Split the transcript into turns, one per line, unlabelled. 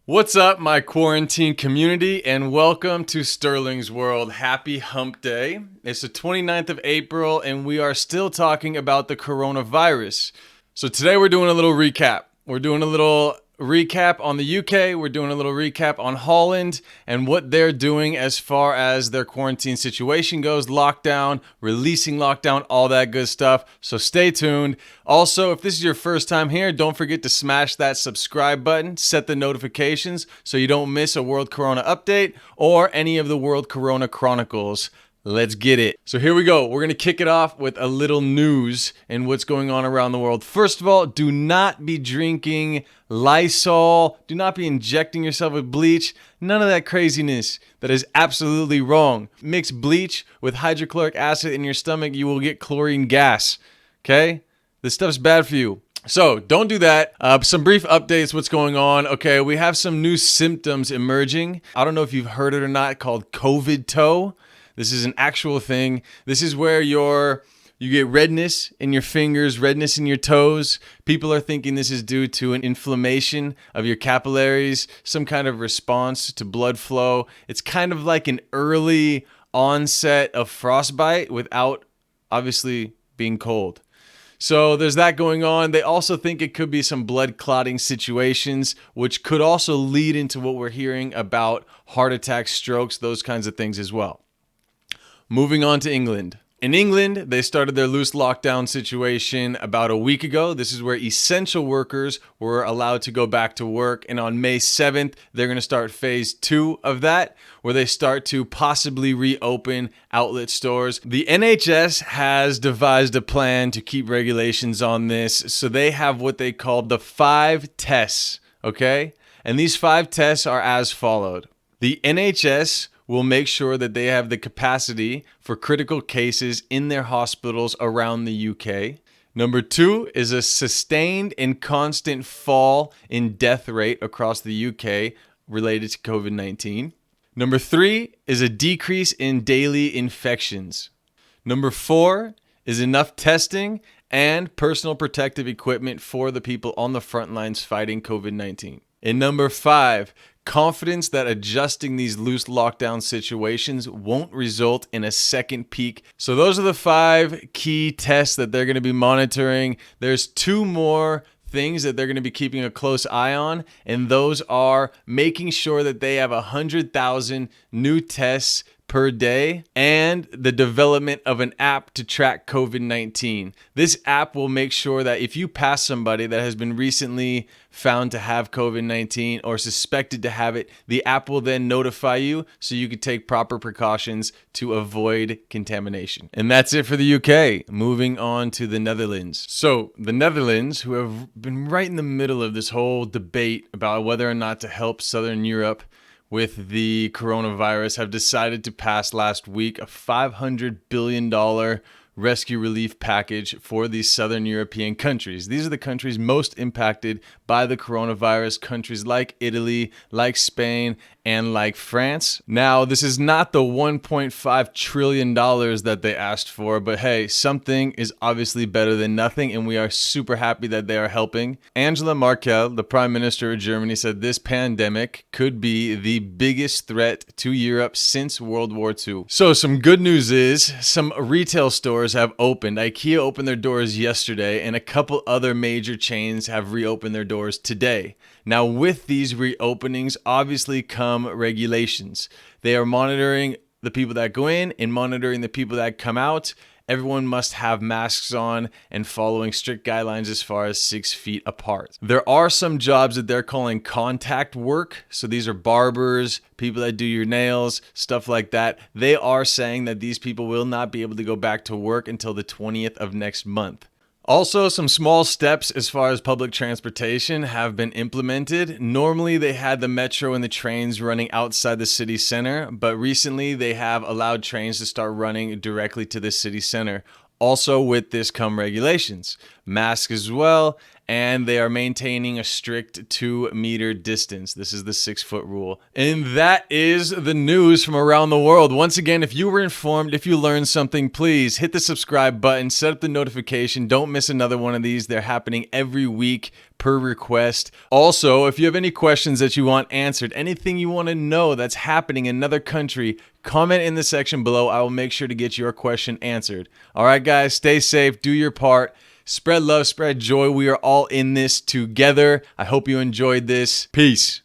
What's up, my quarantine community, and welcome to Sterling's World. Happy Hump Day. It's the 29th of April, and we are still talking about the coronavirus. So today we're doing a little recap. We're doing a little recap on the UK. We're doing a little recap on Holland and what they're doing as far as their quarantine situation goes, lockdown, releasing lockdown, all that good stuff. So stay tuned. Also, if this is your first time here, don't forget to smash that subscribe button, set the notifications so you don't miss a World Corona update or any of the World Corona Chronicles. Let's get it. So here we go. We're going to kick it off with a little news and what's going on around the world. First of all, do not be drinking Lysol. Do not be injecting yourself with bleach. None of that craziness. That is absolutely wrong. Mix bleach with hydrochloric acid in your stomach, you will get chlorine gas. Okay? This stuff's bad for you. So don't do that. Some brief updates, what's going on. Okay, we have some new symptoms emerging. I don't know if you've heard it or not, called COVID toe. This is an actual thing. This is where you get redness in your fingers, redness in your toes. People are thinking this is due to an inflammation of your capillaries, some kind of response to blood flow. It's kind of like an early onset of frostbite without obviously being cold. So there's that going on. They also think it could be some blood clotting situations, which could also lead into what we're hearing about heart attacks, strokes, those kinds of things as well. Moving on to England. In England, they started their loose lockdown situation about a week ago. This is where essential workers were allowed to go back to work. And on May 7th, they're going to start phase 2 of that, where they start to possibly reopen outlet stores. The NHS has devised a plan to keep regulations on this. So they have what they call the 5 tests, okay? And these 5 tests are as followed. The NHS will make sure that they have the capacity for critical cases in their hospitals around the UK. Number 2 is a sustained and constant fall in death rate across the UK related to COVID-19. Number 3 is a decrease in daily infections. Number 4 is enough testing and personal protective equipment for the people on the front lines fighting COVID-19. And number 5, confidence that adjusting these loose lockdown situations won't result in a second peak. So those are the 5 key tests that they're going to be monitoring. There's 2 more things that they're going to be keeping a close eye on, and those are making sure that they have 100,000 new tests per day and the development of an app to track COVID-19. This app will make sure that if you pass somebody that has been recently found to have COVID-19 or suspected to have it, the app will then notify you so you can take proper precautions to avoid contamination. And that's it for the UK. Moving on to the Netherlands. So the Netherlands, who have been right in the middle of this whole debate about whether or not to help Southern Europe with the coronavirus, have decided to pass last week a $500 billion rescue relief package for these Southern European countries. These are the countries most impacted by the coronavirus, countries like Italy, like Spain, and like France. Now, this is not the $1.5 trillion that they asked for, but hey, something is obviously better than nothing, and we are super happy that they are helping. Angela Merkel, the Prime Minister of Germany, said this pandemic could be the biggest threat to Europe since World War II. So some good news is some retail stores have opened. IKEA opened their doors yesterday, and a couple other major chains have reopened their doors today. Now, with these reopenings, obviously come regulations. They are monitoring the people that go in and monitoring the people that come out. Everyone must have masks on and following strict guidelines as far as 6 feet apart. There are some jobs that they're calling contact work. So these are barbers, people that do your nails, stuff like that. They are saying that these people will not be able to go back to work until the 20th of next month. Also, some small steps as far as public transportation have been implemented. Normally, they had the metro and the trains running outside the city center, but recently they have allowed trains to start running directly to the city center. Also, with this come regulations, masks as well, and they are maintaining a strict 2-meter distance. This is the 6-foot rule. And that is the news from around the world. Once again, if you were informed, if you learned something, please hit the subscribe button, set up the notification. Don't miss another one of these. They're happening every week per request. Also, if you have any questions that you want answered, anything you want to know that's happening in another country, comment in the section below. I will make sure to get your question answered. All right, guys, stay safe, do your part. Spread love, spread joy. We are all in this together. I hope you enjoyed this. Peace.